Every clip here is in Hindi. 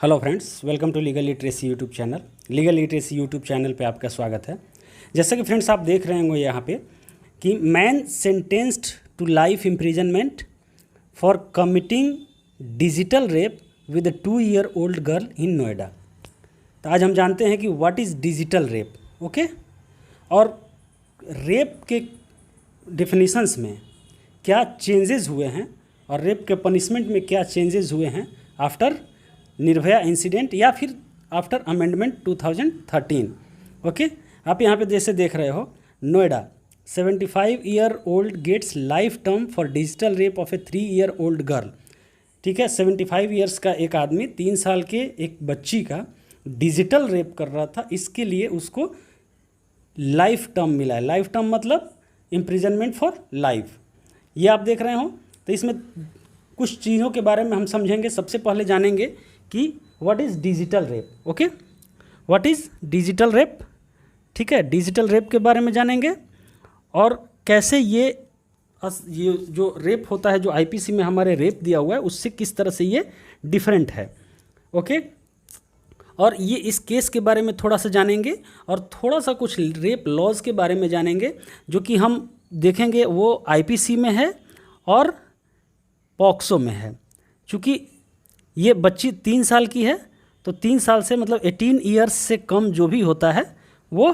Hello friends, welcome to legal literacy YouTube channel. Legal literacy YouTube channel पे आपका स्वागत है। जैसा कि फ्रेंड्स आप देख रहे होंगे यहाँ पे कि man sentenced to life imprisonment for committing digital rape with a 2-year-old girl in Noida. तो आज हम जानते हैं कि what is digital rape, okay, और रेप के डिफिनीशंस में क्या चेंजेस हुए हैं और रेप के पनिशमेंट में क्या चेंजेस हुए हैं आफ्टर निर्भया इंसिडेंट या फिर आफ्टर अमेंडमेंट 2013। ओके, आप यहाँ पे जैसे देख रहे हो, Noida 75-year-old gets life term for digital rape of a 3-year-old girl. ठीक है, 75 ईयर्स का एक आदमी 3 साल के एक बच्ची का डिजिटल रेप कर रहा था, इसके लिए उसको लाइफ टर्म मिला है। लाइफ टर्म मतलब इम्प्रिजनमेंट फॉर लाइफ। ये आप देख रहे हो। तो इसमें कुछ चीज़ों के बारे में हम समझेंगे। सबसे पहले जानेंगे कि what is digital rape. Okay, what is digital rape. ठीक है, डिजिटल रेप के बारे में जानेंगे और कैसे ये जो रेप होता है, जो आईपीसी में हमारे रेप दिया हुआ है, उससे किस तरह से ये डिफरेंट है। ओके, और ये इस केस के बारे में थोड़ा सा जानेंगे और थोड़ा सा कुछ रेप लॉज के बारे में जानेंगे, जो कि हम देखेंगे वो आईपीसी में है और पॉक्सो में है। चूँकि ये बच्ची 3 साल की है, तो 3 साल से मतलब 18 ईयर्स से कम जो भी होता है वो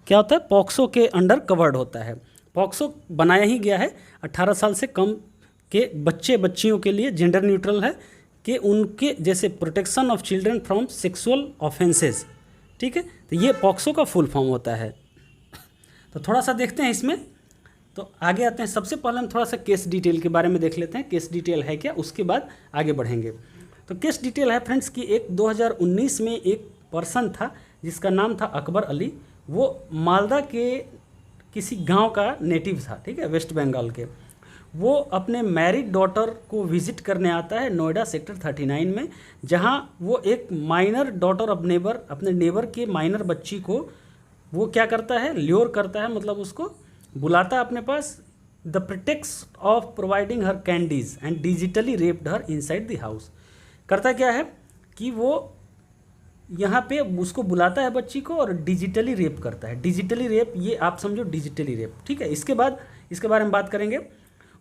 क्या होता है, पॉक्सो के अंडर कवर्ड होता है। पॉक्सो बनाया ही गया है 18 साल से कम के बच्चियों के लिए, जेंडर न्यूट्रल है कि उनके जैसे protection of children from sexual offences. ठीक है, तो ये पॉक्सो का फुल फॉर्म होता है। तो थोड़ा सा देखते हैं इसमें, तो आगे आते हैं। सबसे पहले हम थोड़ा सा केस डिटेल के बारे में देख लेते हैं, केस डिटेल है क्या, उसके बाद आगे बढ़ेंगे। तो केस डिटेल है फ्रेंड्स कि एक 2019 में एक पर्सन था जिसका नाम था अकबर अली। वो मालदा के किसी गांव का नेटिव था, ठीक है, वेस्ट बंगाल के। वो अपने मैरिड डॉटर को विजिट करने आता है नोएडा सेक्टर 39 में, जहां वो एक माइनर डॉटर ऑफ नेबर, अपने नेबर के माइनर बच्ची को वो क्या करता है, ल्योर करता है, मतलब उसको बुलाता है अपने पास, the pretext of providing her candies and digitally raped her inside the house. करता क्या है कि वो यहाँ पे उसको बुलाता है बच्ची को और डिजिटली रेप करता है। डिजिटली रेप, ये आप समझो डिजिटली रेप। ठीक है, इसके बाद इसके बारे में बात करेंगे।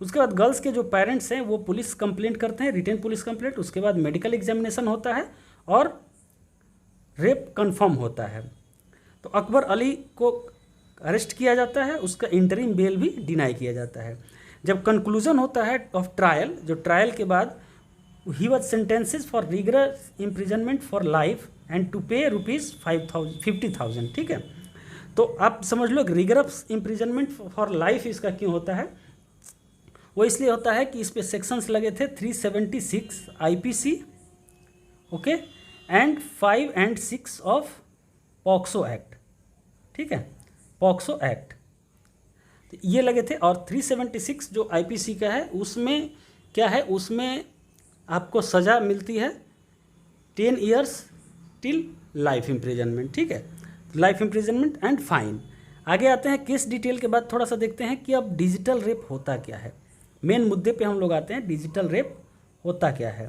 उसके बाद गर्ल्स के जो पेरेंट्स हैं वो पुलिस कंप्लेंट करते हैं, रिटन पुलिस कंप्लेंट। उसके बाद मेडिकल एग्जामिनेशन होता है और रेप कंफर्म होता है। तो अकबर अली को अरेस्ट किया जाता है, उसका इंटरिम बेल भी डिनाई किया जाता है। जब कंक्लूजन होता है ऑफ ट्रायल, जो ट्रायल के बाद ही was sentences for rigorous imprisonment for life and to pay ₹50,000। ठीक है, तो आप समझ लो रिगरस इम्प्रिजनमेंट फॉर लाइफ इसका क्यों होता है। वो इसलिए होता है कि इस पे सेक्शंस लगे थे 376 आईपीसी, ओके, एंड 5 और 6 ऑफ पॉक्सो एक्ट। ठीक है, पॉक्सो एक्ट, तो ये लगे थे। और 376 जो आईपीसी का है उसमें क्या है, उसमें आपको सज़ा मिलती है 10 ईयर्स टिल लाइफ इम्प्रिजनमेंट। ठीक है, लाइफ इम्प्रिजनमेंट एंड फाइन। आगे आते हैं केस डिटेल के बाद थोड़ा सा देखते हैं कि अब डिजिटल रेप होता क्या है। मेन मुद्दे पे हम लोग आते हैं, डिजिटल रेप होता क्या है।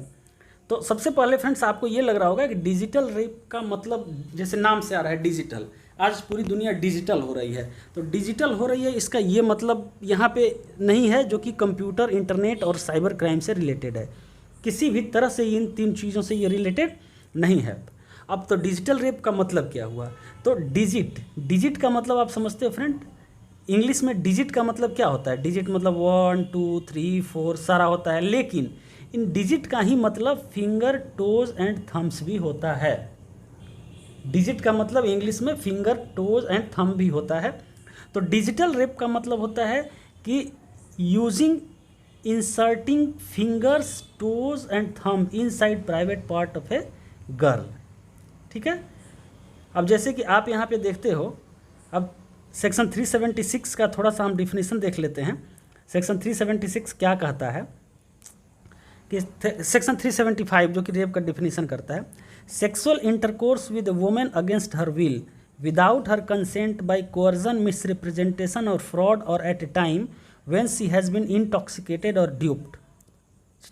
तो सबसे पहले फ्रेंड्स आपको ये लग रहा होगा कि डिजिटल रेप का मतलब, जैसे नाम से आ रहा है डिजिटल, आज पूरी दुनिया डिजिटल हो रही है। तो डिजिटल हो रही है, इसका ये मतलब यहाँ पे नहीं है जो कि कंप्यूटर, इंटरनेट और साइबर क्राइम से रिलेटेड है। किसी भी तरह से इन 3 चीज़ों से ये रिलेटेड नहीं है। अब तो डिजिटल रेप का मतलब क्या हुआ, तो डिजिट का मतलब आप समझते हो फ्रेंड, इंग्लिश में डिजिट का मतलब क्या होता है। डिजिट मतलब 1 2 3 4 सारा होता है, लेकिन इन डिजिट का ही मतलब फिंगर, टोज एंड थम्स भी होता है। डिजिट का मतलब इंग्लिश में फिंगर, टोज एंड थंब भी होता है। तो डिजिटल रेप का मतलब होता है कि using inserting fingers, toes and thumb inside private part of a girl. ठीक है, अब जैसे कि आप यहाँ पे देखते हो, अब सेक्शन 376 का थोड़ा सा हम डिफिनीशन देख लेते हैं। सेक्शन 376 क्या कहता है कि सेक्शन 375 जो कि रेप का डिफिनीशन करता है, sexual intercourse with women against her will without her consent by coercion, misrepresentation और फ्रॉड और at a time when she has been intoxicated और ड्यूप्ड।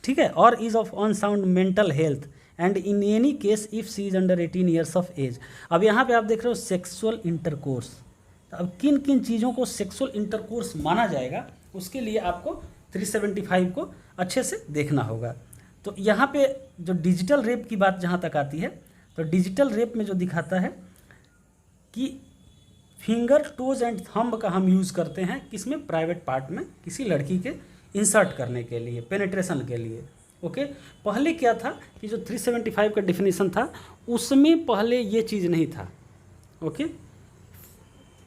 ठीक है, और is of unsound mental health and in any case if she is under 18 years of age. अब यहाँ पे आप देख रहे हो सेक्सुअल इंटरकोर्स, अब किन किन चीज़ों को सेक्सुअल इंटरकोर्स माना जाएगा उसके लिए आपको 375 को अच्छे से देखना होगा। तो यहाँ पे जो डिजिटल रेप की बात जहाँ तक आती है, तो डिजिटल रेप में जो दिखाता है कि फिंगर, टोज एंड थंब का हम यूज़ करते हैं किसमें, प्राइवेट पार्ट में किसी लड़की के इंसर्ट करने के लिए, पेनिट्रेशन के लिए। ओके, पहले क्या था कि जो 375 का डिफिनीशन था उसमें पहले ये चीज़ नहीं था। ओके,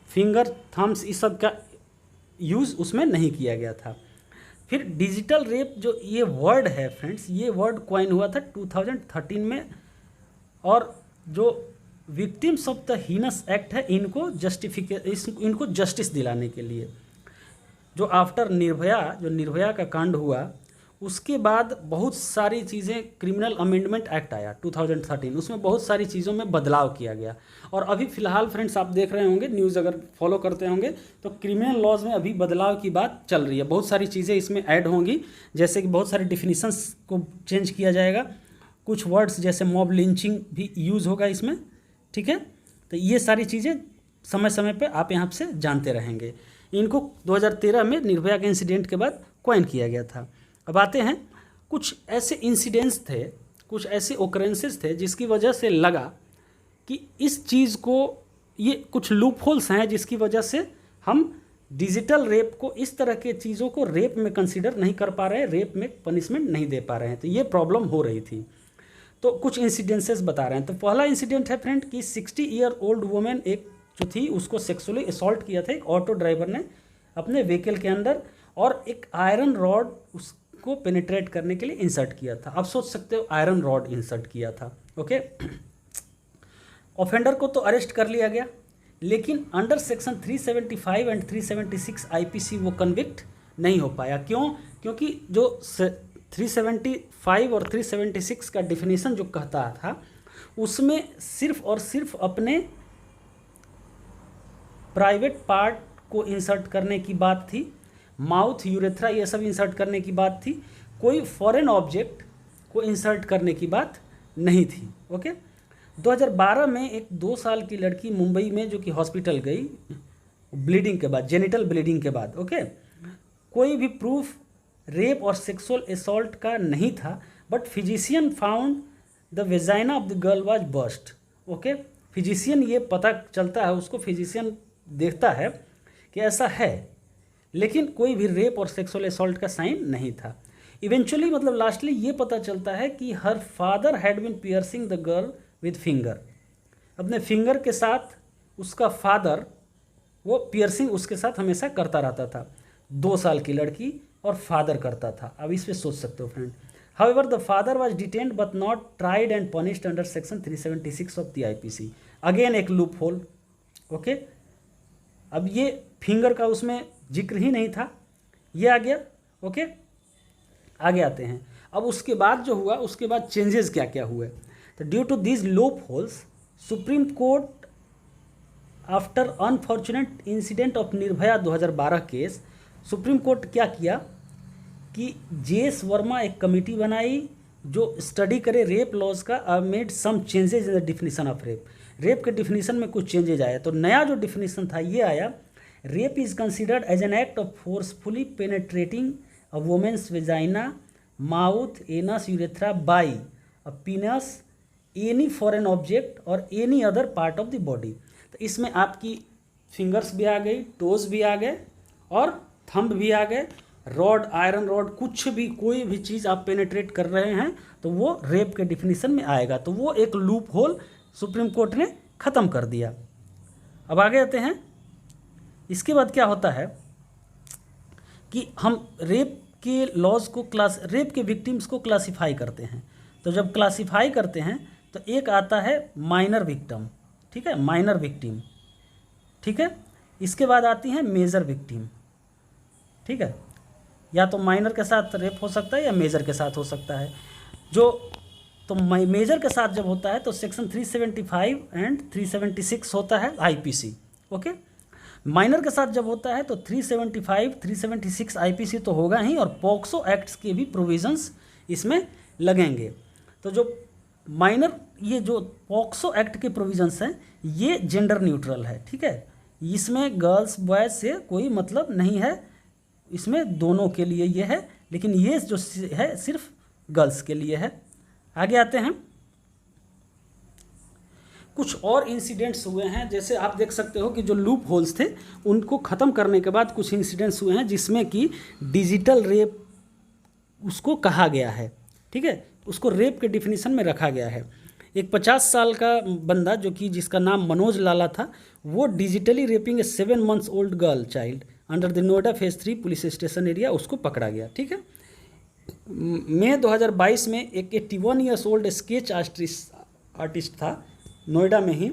फिंगर, थम्स इस सब का यूज़ उसमें नहीं किया गया था। फिर डिजिटल रेप जो ये वर्ड है फ्रेंड्स, ये वर्ड कॉइन हुआ था 2013 में, और जो victims of the heinous act है इनको इनको जस्टिस दिलाने के लिए। जो आफ्टर निर्भया, जो निर्भया का कांड हुआ उसके बाद बहुत सारी चीज़ें, क्रिमिनल अमेंडमेंट एक्ट आया 2013, उसमें बहुत सारी चीज़ों में बदलाव किया गया। और अभी फ़िलहाल फ्रेंड्स आप देख रहे होंगे, न्यूज़ अगर फॉलो करते होंगे तो क्रिमिनल लॉज में अभी बदलाव की बात चल रही है। बहुत सारी चीज़ें इसमें ऐड होंगी, जैसे कि बहुत सारी डिफिनीशंस को चेंज किया जाएगा, कुछ वर्ड्स जैसे मॉब लिंचिंग भी यूज़ होगा इसमें। ठीक है, तो ये सारी चीज़ें समय समय पे आप यहाँ से जानते रहेंगे। इनको 2013 में निर्भया के इंसिडेंट के बाद कॉइन किया गया था। अब आते हैं, कुछ ऐसे इंसिडेंट्स थे, कुछ ऐसे ओकरेंसेस थे जिसकी वजह से लगा कि इस चीज़ को, ये कुछ लूप होल्स हैं जिसकी वजह से हम डिजिटल रेप को, इस तरह के चीज़ों को रेप में कंसीडर नहीं कर पा रहे हैं, रेप में पनिशमेंट नहीं दे पा रहे हैं। तो ये प्रॉब्लम हो रही थी। तो कुछ इंसिडेंसेस बता रहे हैं। तो पहला इंसिडेंट है फ्रेंड कि 60 ईयर ओल्ड वुमेन एक जो थी उसको सेक्सुअली असॉल्ट किया था एक ऑटो ड्राइवर ने अपने व्हीकल के अंदर, और एक आयरन रॉड उसको पेनिट्रेट करने के लिए इंसर्ट किया था। आप सोच सकते हो आयरन रॉड इंसर्ट किया था। ओके, ऑफेंडर को तो अरेस्ट कर लिया गया, लेकिन अंडर सेक्शन 375 एंड 376 आईपीसी वो कन्विक्ट नहीं हो पाया। क्यों? क्योंकि जो 375 और 376 का डिफिनीशन जो कहता था उसमें सिर्फ और सिर्फ अपने प्राइवेट पार्ट को इंसर्ट करने की बात थी, माउथ, यूरेथ्रा ये सब इंसर्ट करने की बात थी, कोई फॉरेन ऑब्जेक्ट को इंसर्ट करने की बात नहीं थी। ओके, 2012 में एक 2 साल की लड़की मुंबई में जो कि हॉस्पिटल गई ब्लीडिंग के बाद, जेनिटल ब्लीडिंग के बाद। ओके, कोई भी प्रूफ रेप और सेक्सुअल असॉल्ट का नहीं था, but physician found the vagina of the girl was burst. Okay, physician ये पता चलता है, उसको फिजिशियन देखता है कि ऐसा है, लेकिन कोई भी रेप और सेक्सुअल असॉल्ट का साइन नहीं था। इवेंचुअली मतलब लास्टली ये पता चलता है कि her father had been piercing the girl with finger. अपने फिंगर के साथ उसका फादर वो पियर्सिंग उसके साथ हमेशा करता रहता था। 2 साल की लड़की और फादर करता था। अब इस पे सोच सकते हो friend. However the father was detained but not tried and punished under section 376 of the IPC. Again एक लूप होल। ओके, अब ये फिंगर का उसमें जिक्र ही नहीं था, ये आ गया। ओके, आगे आते हैं। अब उसके बाद जो हुआ, उसके बाद चेंजेस क्या क्या हुए। तो due to this loopholes supreme court after unfortunate incident of Nirbhaya 2012 case, supreme court क्या किया कि जेएस वर्मा एक कमेटी बनाई जो स्टडी करे रेप लॉज का, made some changes in the definition of rape. Rape के डिफिनीशन में कुछ चेंजेज आया। तो नया जो डिफिनीशन था ये आया, rape is considered as an act of forcefully penetrating a woman's vagina, mouth, anus, urethra by a penis, any foreign object और any other part of the body. तो इसमें आपकी फिंगर्स भी आ गई, टोज भी आ गए और थंब भी आ गए, रॉड, आयरन रॉड, कुछ भी, कोई भी चीज़ आप पेनेट्रेट कर रहे हैं तो वो रेप के डिफिनीशन में आएगा। तो वो एक लूप होल सुप्रीम कोर्ट ने ख़त्म कर दिया। अब आगे आते हैं। इसके बाद क्या होता है कि हम रेप के लॉज को रेप के विक्टिम्स को क्लासिफाई करते हैं। तो जब क्लासिफाई करते हैं तो एक आता है माइनर विक्टिम, ठीक है, माइनर विक्टिम, ठीक है। इसके बाद आती हैं मेजर विक्टिम, ठीक है। या तो माइनर के साथ रेप हो सकता है या मेजर के साथ हो सकता है। तो मेजर के साथ जब होता है तो सेक्शन 375 एंड 376 होता है आईपीसी। ओके, माइनर के साथ जब होता है तो 375 376 आईपीसी तो होगा ही, और पॉक्सो एक्ट्स के भी प्रोविजंस इसमें लगेंगे। तो जो माइनर ये जो पॉक्सो एक्ट के प्रोविजंस हैं ये जेंडर न्यूट्रल है, ठीक है, इसमें गर्ल्स बॉयज़ से कोई मतलब नहीं है, इसमें दोनों के लिए ये है, लेकिन ये जो है सिर्फ गर्ल्स के लिए है। आगे आते हैं, कुछ और इंसिडेंट्स हुए हैं, जैसे आप देख सकते हो कि जो लूप होल्स थे उनको ख़त्म करने के बाद कुछ इंसिडेंट्स हुए हैं जिसमें कि डिजिटल रेप उसको कहा गया है, ठीक है, उसको रेप के डिफिनीशन में रखा गया है। एक 50 साल का बंदा जो कि जिसका नाम मनोज लाला था, वो digitally rapping A 7 months old girl child under the Noida phase 3 police station area, उसको पकड़ा गया, ठीक है। मई 2022 में एक 81 ईयर्स ओल्ड स्केच आर्टिस्ट था नोएडा में ही,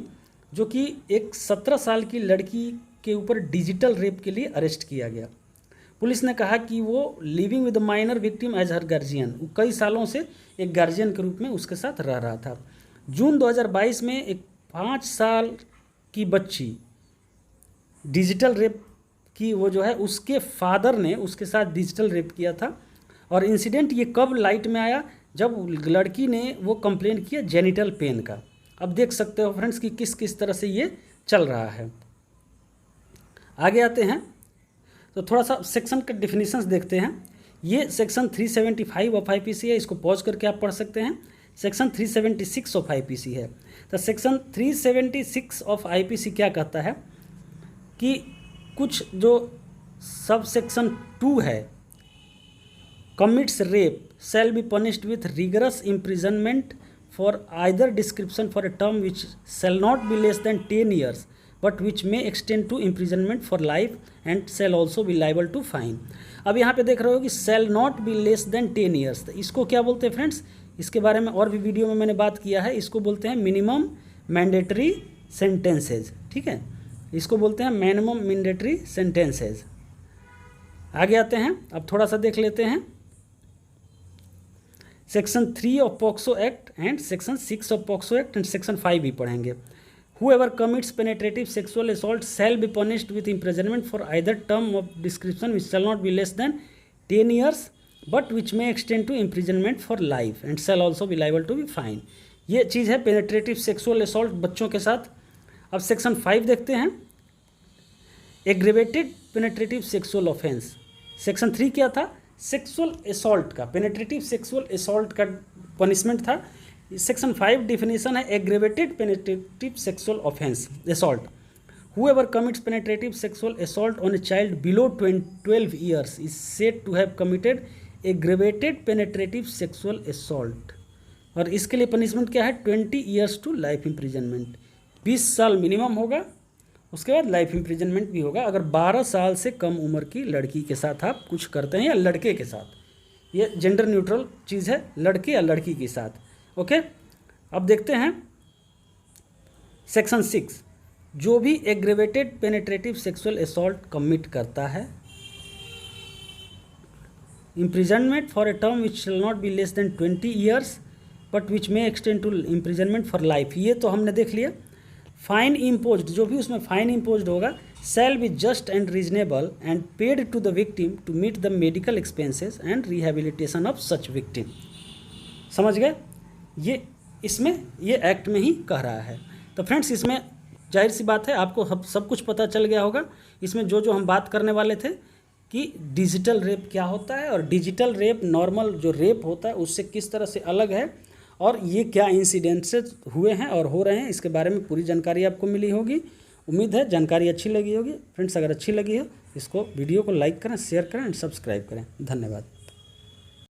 जो कि एक 17 साल की लड़की के ऊपर डिजिटल रेप के लिए अरेस्ट किया गया। पुलिस ने कहा कि वो living with minor victim as her guardian, कई सालों से एक गार्जियन के रूप में उसके साथ रह रहा था। जून 2022 में एक 5 साल की बच्ची डिजिटल रेप की, वो जो है उसके फादर ने उसके साथ डिजिटल रेप किया था। और इंसिडेंट ये कब लाइट में आया, जब लड़की ने वो कंप्लेंट किया जेनिटल पेन का। अब देख सकते हो फ्रेंड्स कि किस किस तरह से ये चल रहा है। आगे आते हैं तो थोड़ा सा सेक्शन का डिफिनीशंस देखते हैं। ये सेक्शन 375 ऑफ आईपीसी है, इसको पॉज करके आप पढ़ सकते हैं। सेक्शन 376 ऑफ आईपीसी है। तो सेक्शन 376 ऑफ आईपीसी क्या कहता है कि कुछ जो सब सेक्शन 2 है, commits rape shall be punished with rigorous imprisonment for either description for a term which shall not be less than 10 years but which may extend to imprisonment for life and shall also be liable to fine. अब यहाँ पे देख रहे हो कि shall not be less than 10 years, तो इसको क्या बोलते हैं फ्रेंड्स, इसके बारे में और भी वीडियो में मैंने बात किया है, इसको बोलते हैं मिनिमम मैंडेटरी सेंटेंसेज, ठीक है, इसको बोलते हैं मिनिमम मैंडेटरी सेंटेंसेज। आगे आते हैं, अब थोड़ा सा देख लेते हैं section 3 of POCSO act and section 6 of POCSO act and section 5 भी पढ़ेंगे। Whoever commits penetrative sexual assault shall be punished with imprisonment for either term of description which shall not be less than 10 years but which may extend to imprisonment for life and shall also be liable to be fine। ये चीज़ है पेनेट्रेटिव सेक्सुअल असॉल्ट बच्चों के साथ। अब सेक्शन 5 देखते हैं, aggravated penetrative sexual offence. Section 3 क्या था, सेक्सुअल असॉल्ट का, पेनेट्रेटिव सेक्सुअल असॉल्ट का पनिशमेंट था। सेक्शन 5 डिफिनीशन है aggravated penetrative sexual offence assault. Whoever commits penetrative sexual assault on a child below 12 years is said to have committed aggravated penetrative sexual assault। और इसके लिए पनिशमेंट क्या है, 20 years to life imprisonment, 20 साल मिनिमम होगा, उसके बाद लाइफ इम्प्रिजनमेंट भी होगा अगर 12 साल से कम उम्र की लड़की के साथ आप कुछ करते हैं या लड़के के साथ। ये जेंडर न्यूट्रल चीज़ है, लड़के या लड़की के साथ, ओके। अब देखते हैं सेक्शन 6, जो भी aggravated penetrative sexual assault commit करता है, imprisonment for a term which shall not be less than 20 years but which may extend to imprisonment for life, ये तो हमने देख लिया। फाइन इम्पोज्ड, जो भी उसमें फाइन इम्पोज्ड होगा, shall be just and reasonable and paid to the victim to meet the medical expenses and rehabilitation of such victim. समझ गए, ये इसमें ये एक्ट में ही कह रहा है। तो फ्रेंड्स इसमें जाहिर सी बात है आपको सब कुछ पता चल गया होगा। इसमें जो जो हम बात करने वाले थे कि डिजिटल रेप क्या होता है और डिजिटल रेप नॉर्मल जो रेप होता है उससे किस तरह से अलग है और ये क्या इंसिडेंट्स हुए हैं और हो रहे हैं, इसके बारे में पूरी जानकारी आपको मिली होगी। उम्मीद है जानकारी अच्छी लगी होगी। फ्रेंड्स अगर अच्छी लगी हो इसको वीडियो को लाइक करें, शेयर करें एंड सब्सक्राइब करें। धन्यवाद।